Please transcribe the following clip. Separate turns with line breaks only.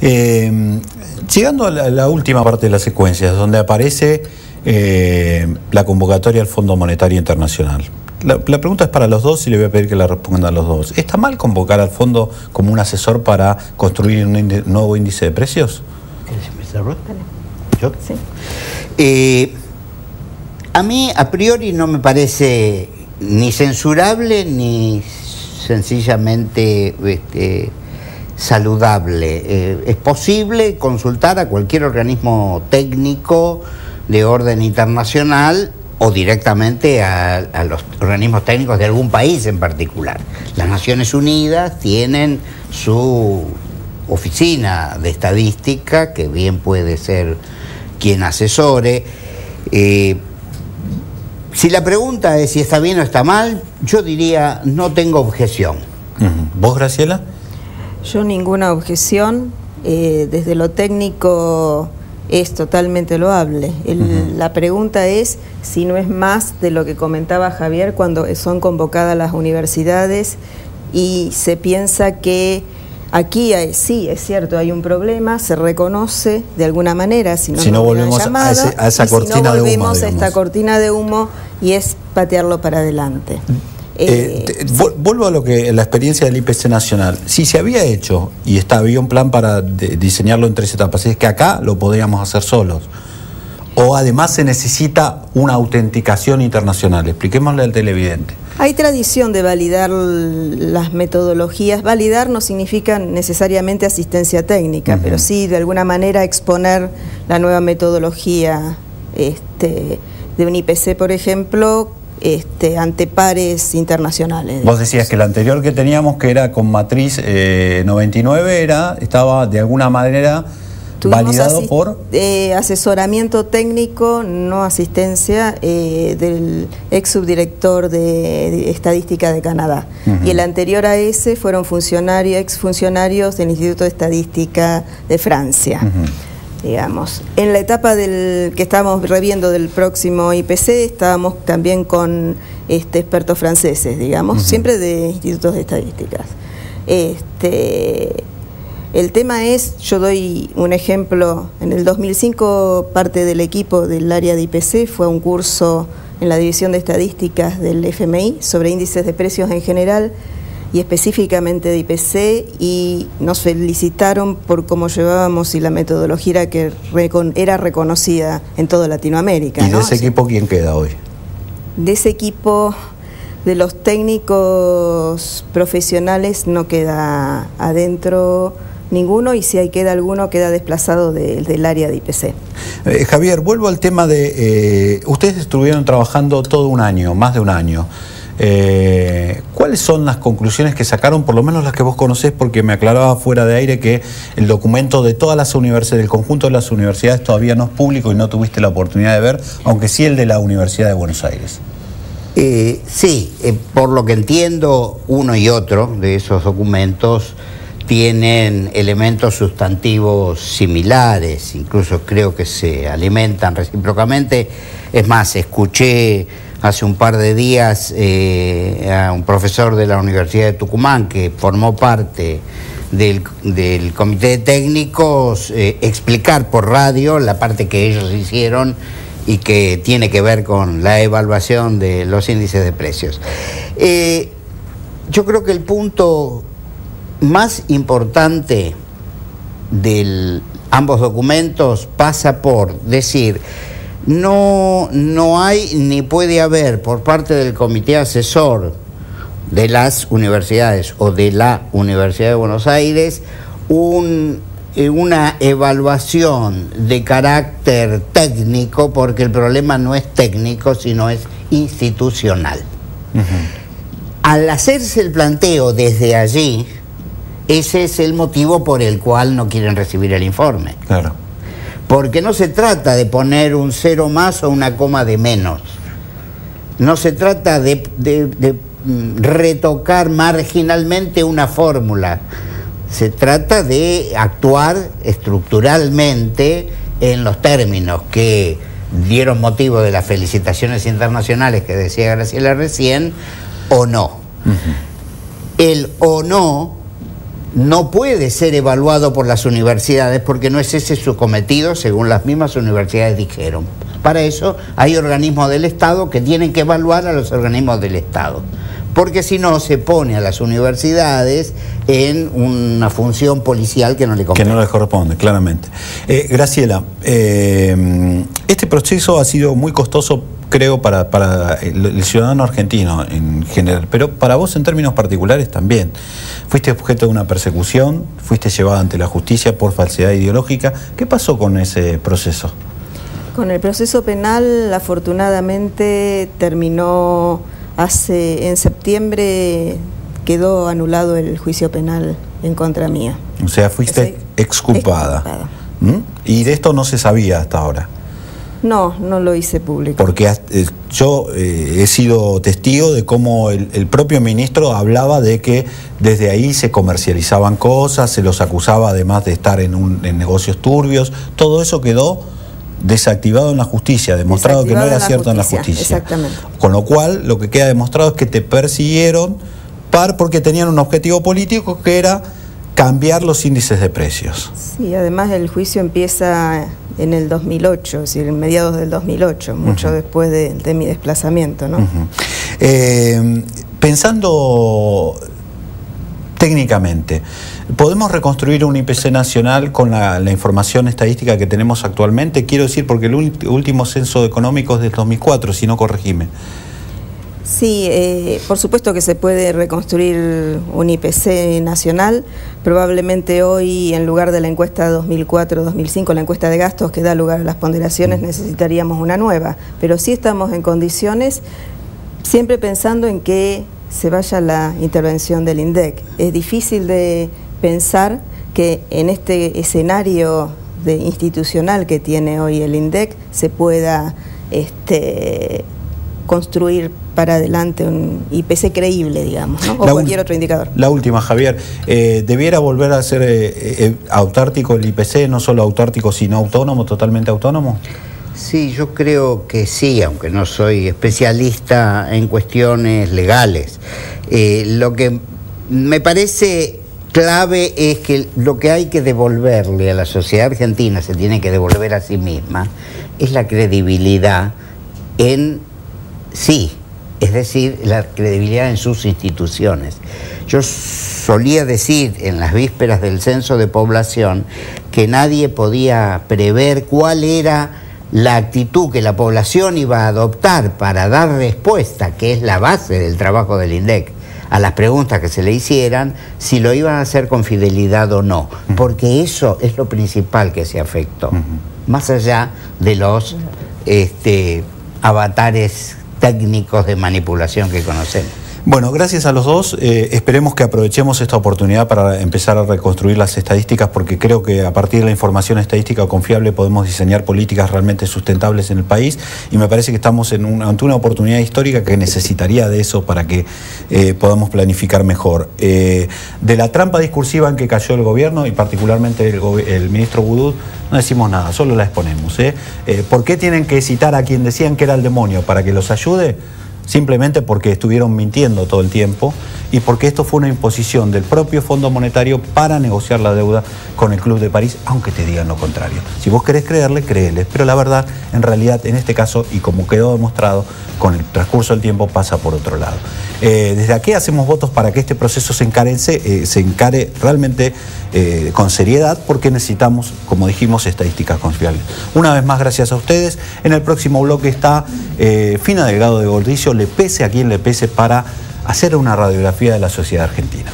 Llegando a la última parte de la secuencia, donde aparece la convocatoria al Fondo Monetario Internacional. La pregunta es para los dos y le voy a pedir que la respondan a los dos. ¿Está mal convocar al fondo como un asesor para construir un nuevo índice de precios?
¿Quieres empezar vos? ¿Yo? Sí. A mí, a priori, no me parece ni censurable ni sencillamente saludable. Es posible consultar a cualquier organismo técnico de orden internacional o directamente a los organismos técnicos de algún país en particular. Las Naciones Unidas tienen su oficina de estadística, que bien puede ser quien asesore. Si la pregunta es si está bien o está mal, yo diría no tengo objeción.
¿Vos, Graciela?
Yo ninguna objeción. Desde lo técnico es totalmente loable. La pregunta es si no es más de lo que comentaba Javier cuando son convocadas las universidades y se piensa que aquí sí, es cierto, hay un problema, se reconoce de alguna manera, si no
volvemos a esa cortina de humo.
Si no volvemos a esta cortina de humo y es patearlo para adelante.
Vuelvo a la experiencia del IPC nacional. Si se había hecho y había un plan para diseñarlo en 3 etapas, es que acá lo podríamos hacer solos. O además se necesita una autenticación internacional. Expliquémosle al televidente.
Hay tradición de validar las metodologías. Validar no significa necesariamente asistencia técnica, pero sí de alguna manera exponer la nueva metodología de un IPC, por ejemplo, ante pares internacionales.
Vos decías que el anterior que teníamos, que era con matriz 99, estaba de alguna manera validado por
asesoramiento técnico, no asistencia, del ex subdirector de estadística de Canadá. Y el anterior a ese fueron ex funcionarios del Instituto de Estadística de Francia. Digamos. En la etapa que estábamos reviendo del próximo IPC, estábamos también con expertos franceses, digamos, siempre de institutos de estadísticas. El tema es, yo doy un ejemplo, en el 2005 parte del equipo del área de IPC fue a un curso en la División de Estadísticas del FMI sobre índices de precios en general y específicamente de IPC, y nos felicitaron por cómo llevábamos y la metodología era reconocida en toda Latinoamérica.
¿Y de ese equipo quién queda hoy?
De ese equipo, de los técnicos profesionales, no queda adentro ninguno, y si queda alguno, queda desplazado del área de IPC.
Javier, vuelvo al tema de... ustedes estuvieron trabajando todo un año, más de un año. ¿Cuáles son las conclusiones que sacaron, por lo menos las que vos conocés? Porque me aclaraba fuera de aire que el documento de todas las universidades, del conjunto de las universidades, todavía no es público y no tuviste la oportunidad de ver, aunque sí el de la Universidad de Buenos Aires.
Sí, por lo que entiendo, uno y otro de esos documentos tienen elementos sustantivos similares, incluso creo que se alimentan recíprocamente. Es más, escuché hace un par de días a un profesor de la Universidad de Tucumán que formó parte del comité de técnicos explicar por radio la parte que ellos hicieron y que tiene que ver con la evaluación de los índices de precios. Yo creo que el punto más importante de ambos documentos pasa por decir: no hay ni puede haber por parte del comité asesor de las universidades o de la Universidad de Buenos Aires una evaluación de carácter técnico, porque el problema no es técnico, sino es institucional. Al hacerse el planteo desde allí, ese es el motivo por el cual no quieren recibir el informe.
Claro.
Porque no se trata de poner un 0 más o una coma de menos. No se trata de retocar marginalmente una fórmula. Se trata de actuar estructuralmente en los términos que dieron motivo de las felicitaciones internacionales que decía Graciela recién, o no. El o no no puede ser evaluado por las universidades porque no es ese su cometido, según las mismas universidades dijeron. Para eso hay organismos del Estado que tienen que evaluar a los organismos del Estado, porque si no se pone a las universidades en una función policial que no le compete.
Que no les corresponde, claramente. Graciela, este proceso ha sido muy costoso, creo, para el ciudadano argentino en general, pero para vos en términos particulares también. Fuiste objeto de una persecución, fuiste llevada ante la justicia por falsedad ideológica. ¿Qué pasó con ese proceso?
Con el proceso penal, afortunadamente, terminó en septiembre, quedó anulado el juicio penal en contra mía.
O sea, fuiste exculpada. Y de esto no se sabía hasta ahora.
No, no lo hice público.
Porque yo he sido testigo de cómo el propio ministro hablaba de que desde ahí se comercializaban cosas, se los acusaba además de estar en negocios turbios. Todo eso quedó desactivado en la justicia, demostrado que no era cierto en la justicia.
Exactamente.
Con lo cual, lo que queda demostrado es que te persiguieron porque tenían un objetivo político que era cambiar los índices de precios.
Sí, además el juicio empieza en el 2008, es decir, en mediados del 2008, mucho después de mi desplazamiento, ¿no?
Pensando técnicamente, ¿podemos reconstruir un IPC nacional con la información estadística que tenemos actualmente? Quiero decir, porque el último censo económico es del 2004, si no corregime.
Sí, por supuesto que se puede reconstruir un IPC nacional. Probablemente hoy, en lugar de la encuesta 2004-2005, la encuesta de gastos que da lugar a las ponderaciones, necesitaríamos una nueva. Pero sí estamos en condiciones, siempre pensando en que se vaya la intervención del INDEC. Es difícil de pensar que en este escenario institucional que tiene hoy el INDEC se pueda construir para adelante un IPC creíble, digamos, ¿no? O cualquier otro indicador.
La última, Javier, ¿debiera volver a ser autártico el IPC, no solo autártico, sino autónomo, totalmente autónomo?
Sí, yo creo que sí, aunque no soy especialista en cuestiones legales. Lo que me parece clave es que lo que hay que devolverle a la sociedad argentina, se tiene que devolver a sí misma, es la credibilidad en sí, es decir, la credibilidad en sus instituciones. Yo solía decir en las vísperas del censo de población que nadie podía prever cuál era la actitud que la población iba a adoptar para dar respuesta, que es la base del trabajo del INDEC, a las preguntas que se le hicieran, si lo iban a hacer con fidelidad o no, porque eso es lo principal que se afectó, más allá de los avatares técnicos de manipulación que conocemos.
Bueno, gracias a los dos. Esperemos que aprovechemos esta oportunidad para empezar a reconstruir las estadísticas, porque creo que a partir de la información estadística confiable podemos diseñar políticas realmente sustentables en el país, y me parece que estamos ante una oportunidad histórica que necesitaría de eso para que podamos planificar mejor. De la trampa discursiva en que cayó el gobierno, y particularmente el ministro Boudou, no decimos nada, solo la exponemos. ¿Por qué tienen que citar a quien decían que era el demonio para que los ayude? Simplemente porque estuvieron mintiendo todo el tiempo y porque esto fue una imposición del propio Fondo Monetario para negociar la deuda con el Club de París, aunque te digan lo contrario. Si vos querés creerle, créele, pero la verdad, en realidad, en este caso, y como quedó demostrado, con el transcurso del tiempo pasa por otro lado. Desde aquí hacemos votos para que este proceso se encare realmente con seriedad, porque necesitamos, como dijimos, estadísticas confiables. Una vez más, gracias a ustedes. En el próximo bloque está Fina Delgado de Gordicio, le pese a quien le pese, para hacer una radiografía de la sociedad argentina.